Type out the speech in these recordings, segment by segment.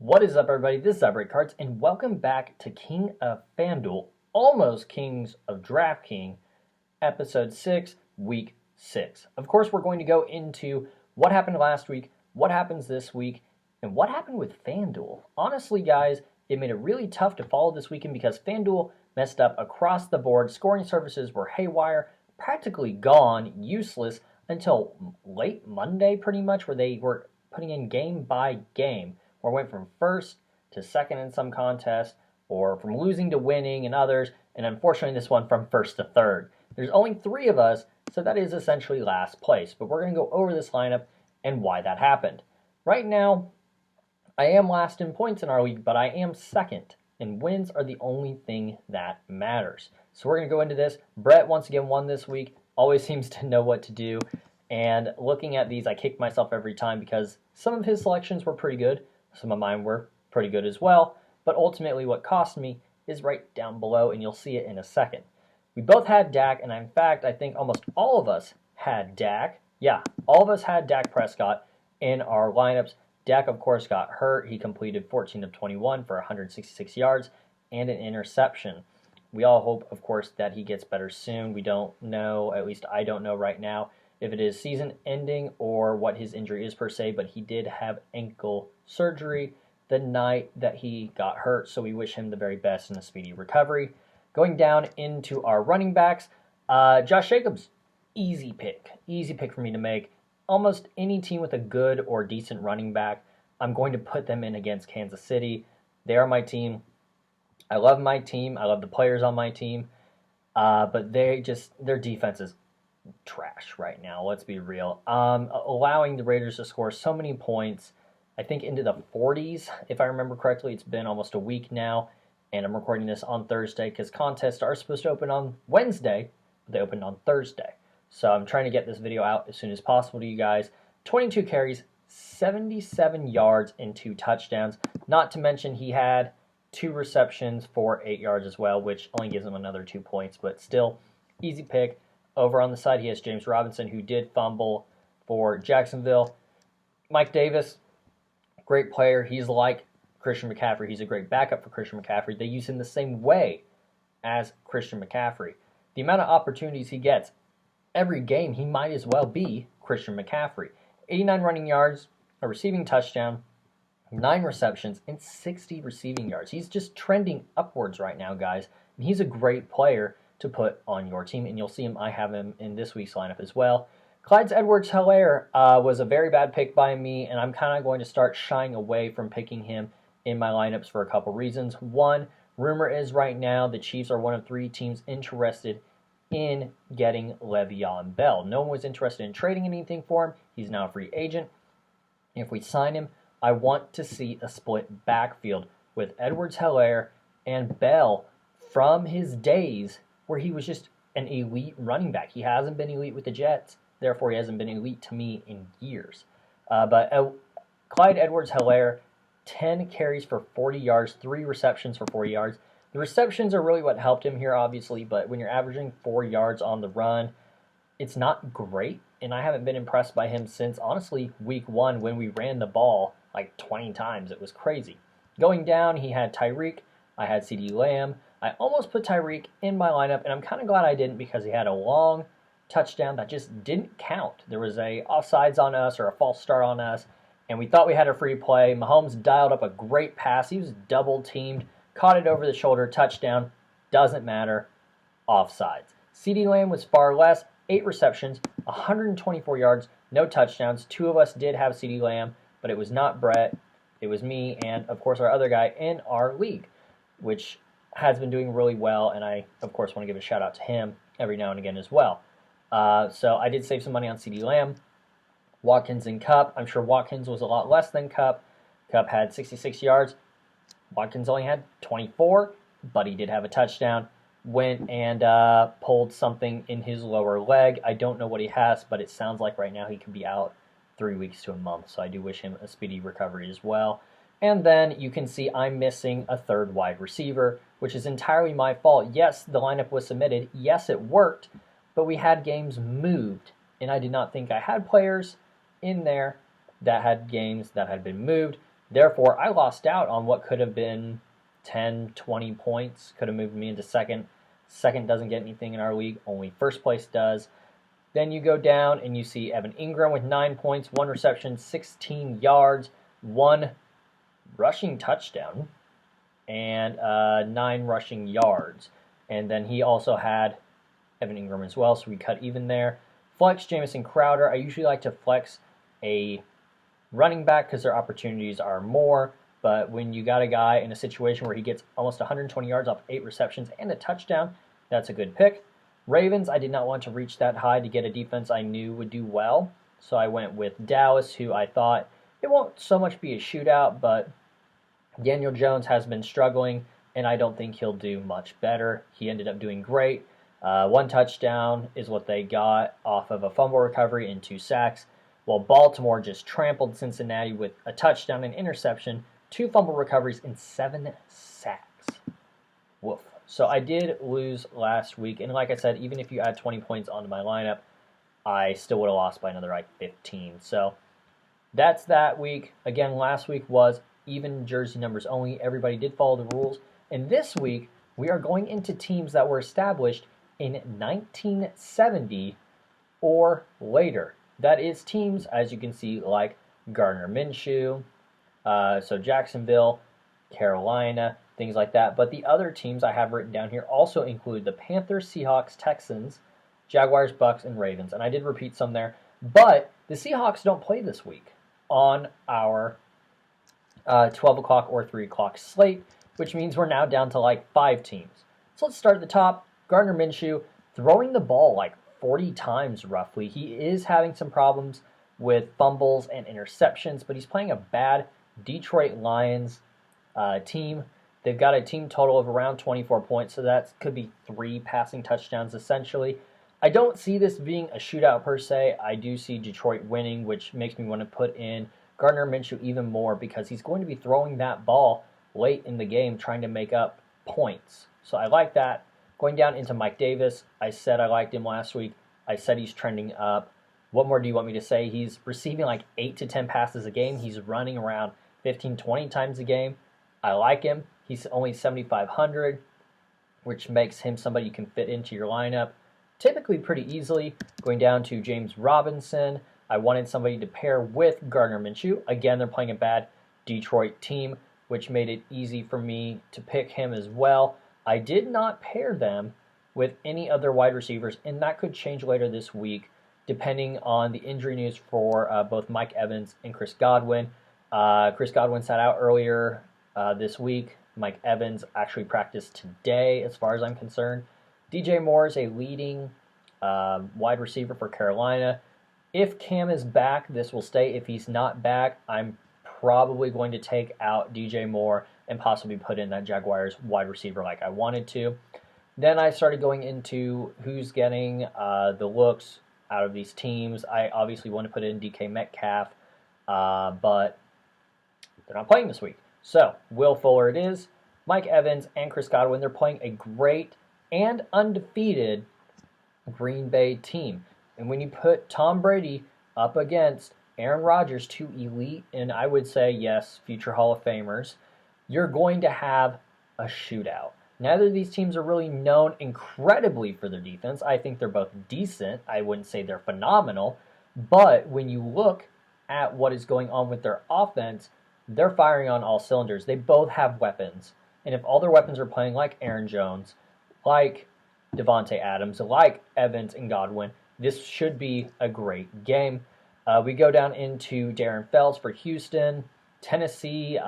What is up, everybody? This is Cards, and welcome back to King of Fanduel, almost Kings of DraftKings, Episode 6, Week 6. Of course, we're going to go into what happened last week, what happens this week, and what happened with Fanduel. Honestly, guys, it made it really tough to follow this weekend because Fanduel messed up across the board. Scoring services were haywire, practically gone, useless, until late Monday, pretty much, where they were putting in game by game, or went from first to second in some contests, or from losing to winning in others, and unfortunately this one from first to third. There's only 3 of us, so that is essentially last place, but we're going to go over this lineup and why that happened. Right now, I am last in points in our league, but I am second, and wins are the only thing that matters. So we're going to go into this. Brett once again won this week, always seems to know what to do, and looking at these, I kick myself every time because some of his selections were pretty good. Some of mine were pretty good as well, but ultimately what cost me is right down below, and you'll see it in a second. We both had Dak, and in fact, I think almost all of us had Dak. Yeah, all of us had Dak Prescott in our lineups. Dak, of course, got hurt. He completed 14 of 21 for 166 yards and an interception. We all hope, of course, that he gets better soon. We don't know, at least I don't know right now, if it is season ending or what his injury is per se, but he did have ankle surgery the night that he got hurt, so we wish him the very best in a speedy recovery. Going down into our running backs, Josh Jacobs, easy pick for me to make. Almost any team with a good or decent running back, I'm going to put them in against Kansas City. They are my team. I love my team. I love the players on my team, but their defense is trash right now. Let's be real. Allowing the Raiders to score so many points, I think into the 40s, if I remember correctly. It's been almost a week now, and I'm recording this on Thursday because contests are supposed to open on Wednesday, but they opened on Thursday. So I'm trying to get this video out as soon as possible to you guys. 22 carries, 77 yards, and 2 touchdowns. Not to mention he had 2 receptions for 8 yards as well, which only gives him another 2 points, but still, easy pick. Over on the side, he has James Robinson, who did fumble for Jacksonville. Mike Davis, great player. He's like Christian McCaffrey. He's a great backup for Christian McCaffrey. They use him the same way as Christian McCaffrey. The amount of opportunities he gets every game, he might as well be Christian McCaffrey. 89 running yards, a receiving touchdown, 9 receptions, and 60 receiving yards. He's just trending upwards right now, guys. And he's a great player to put on your team, and you'll see him. I have him in this week's lineup as well. Clyde Edwards-Helaire was a very bad pick by me, and I'm kind of going to start shying away from picking him in my lineups for a couple reasons. One, rumor is right now the Chiefs are one of 3 teams interested in getting Le'Veon Bell. No one was interested in trading anything for him. He's now a free agent. If we sign him, I want to see a split backfield with Edwards-Helaire and Bell from his days where he was just an elite running back. He hasn't been elite with the Jets, therefore he hasn't been elite to me in years. But Clyde Edwards-Helaire, 10 carries for 40 yards, 3 receptions for 40 yards. The receptions are really what helped him here, obviously, but when you're averaging 4 yards on the run, it's not great, and I haven't been impressed by him since, honestly, week 1 when we ran the ball like 20 times. It was crazy. Going down, he had Tyreek, I had CeeDee Lamb. I almost put Tyreek in my lineup, and I'm kind of glad I didn't because he had a long touchdown that just didn't count. There was a offsides on us or a false start on us, and we thought we had a free play. Mahomes dialed up a great pass. He was double-teamed, caught it over the shoulder, touchdown. Doesn't matter. Offsides. CeeDee Lamb was far less, 8 receptions, 124 yards, no touchdowns. 2 of us did have CeeDee Lamb, but it was not Brett. It was me and, of course, our other guy in our league, which has been doing really well, and I, of course, want to give a shout-out to him every now and again as well. So I did save some money on CeeDee Lamb. Watkins and Kupp. I'm sure Watkins was a lot less than Kupp. Kupp had 66 yards. Watkins only had 24, but he did have a touchdown. Went and pulled something in his lower leg. I don't know what he has, but it sounds like right now he could be out 3 weeks to a month, so I do wish him a speedy recovery as well. And then you can see I'm missing a 3rd wide receiver, which is entirely my fault. Yes, the lineup was submitted. Yes, it worked, but we had games moved, and I did not think I had players in there that had games that had been moved. Therefore, I lost out on what could have been 10, 20 points. Could have moved me into second. Second doesn't get anything in our league. Only first place does. Then you go down and you see Evan Ingram with 9 points, 1 reception, 16 yards, 1 rushing touchdown, and 9 rushing yards. And then he also had Evan Ingram as well, so we cut even there. Flex Jamison Crowder. I usually like to flex a running back because their opportunities are more. But when you got a guy in a situation where he gets almost 120 yards off 8 receptions and a touchdown, that's a good pick. Ravens, I did not want to reach that high to get a defense I knew would do well. So I went with Dallas, who I thought it won't so much be a shootout, but Daniel Jones has been struggling, and I don't think he'll do much better. He ended up doing great. 1 touchdown is what they got off of a fumble recovery and 2 sacks, while Baltimore just trampled Cincinnati with a touchdown and interception, 2 fumble recoveries, and 7 sacks. Woof. So I did lose last week, and like I said, even if you add 20 points onto my lineup, I still would have lost by another 15. So that's that week. Again, last week was even jersey numbers only. Everybody did follow the rules. And this week, we are going into teams that were established in 1970 or later. That is teams, as you can see, like Gardner Minshew, so Jacksonville, Carolina, things like that. But the other teams I have written down here also include the Panthers, Seahawks, Texans, Jaguars, Bucks, and Ravens. And I did repeat some there. But the Seahawks don't play this week on our 12 o'clock or 3 o'clock slate, which means we're now down to like 5 teams. So let's start at the top. Gardner Minshew throwing the ball like 40 times roughly. He is having some problems with fumbles and interceptions, but he's playing a bad Detroit Lions team. They've got a team total of around 24 points, so that could be 3 passing touchdowns essentially. I don't see this being a shootout per se. I do see Detroit winning, which makes me want to put in Gardner Minshew even more because he's going to be throwing that ball late in the game trying to make up points. So I like that. Going down into Mike Davis, I said I liked him last week. I said he's trending up. What more do you want me to say? He's receiving like 8 to 10 passes a game. He's running around 15, 20 times a game. I like him. He's only 7,500, which makes him somebody you can fit into your lineup typically pretty easily. Going down to James Robinson, I wanted somebody to pair with Gardner Minshew. Again, they're playing a bad Detroit team, which made it easy for me to pick him as well. I did not pair them with any other wide receivers, and that could change later this week, depending on the injury news for both Mike Evans and Chris Godwin. Chris Godwin sat out earlier this week. Mike Evans actually practiced today, as far as I'm concerned. DJ Moore is a leading wide receiver for Carolina. If Cam is back, this will stay. If he's not back, I'm probably going to take out DJ Moore and possibly put in that Jaguars wide receiver like I wanted to. Then I started going into who's getting the looks out of these teams. I obviously want to put in DK Metcalf, but they're not playing this week. So, Will Fuller it is. Mike Evans and Chris Godwin, they're playing a great and undefeated Green Bay team. And when you put Tom Brady up against Aaron Rodgers, 2 elite, and I would say, yes, future Hall of Famers, you're going to have a shootout. Neither of these teams are really known incredibly for their defense. I think they're both decent. I wouldn't say they're phenomenal. But when you look at what is going on with their offense, they're firing on all cylinders. They both have weapons. And if all their weapons are playing like Aaron Jones, like Devontae Adams, like Evans and Godwin, this should be a great game. We go down into Darren Fells for Houston. Tennessee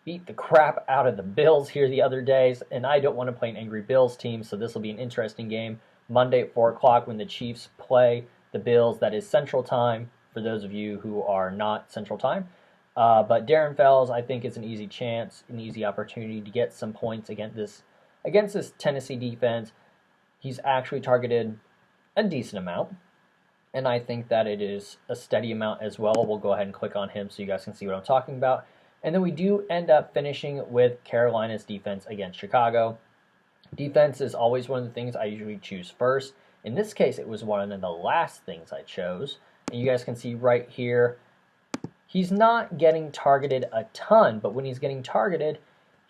beat the crap out of the Bills here the other days, and I don't want to play an angry Bills team, so this will be an interesting game. Monday at 4 o'clock when the Chiefs play the Bills. That is Central Time for those of you who are not Central Time. But Darren Fells, I think, is an easy chance, an easy opportunity to get some points against this Tennessee defense. He's actually targeted a decent amount, and I think that it is a steady amount as well. We'll go ahead and click on him so you guys can see what I'm talking about. And then we do end up finishing with Carolina's defense against Chicago. Defense is always one of the things I usually choose first. In this case, it was one of the last things I chose. And you guys can see right here, He's not getting targeted a ton, but when he's getting targeted,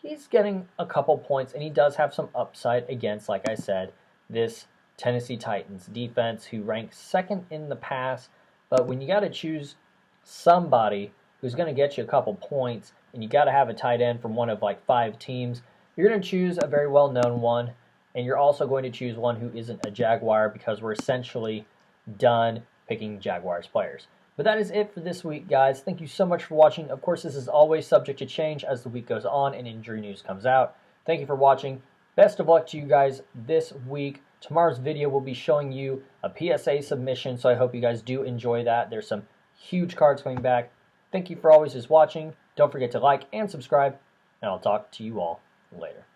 he's getting a couple points, and he does have some upside against, like I said, this Tennessee Titans defense who ranks second in the pass. But when you got to choose somebody who's going to get you a couple points, and you got to have a tight end from one of like 5 teams, you're going to choose a very well-known one, and you're also going to choose one who isn't a Jaguar because we're essentially done picking Jaguars players. But that is it for this week, guys. Thank you so much for watching. Of course, this is always subject to change as the week goes on and injury news comes out. Thank you for watching. Best of luck to you guys this week. Tomorrow's video will be showing you a PSA submission, so I hope you guys do enjoy that. There's some huge cards coming back. Thank you for always just watching. Don't forget to like and subscribe, and I'll talk to you all later.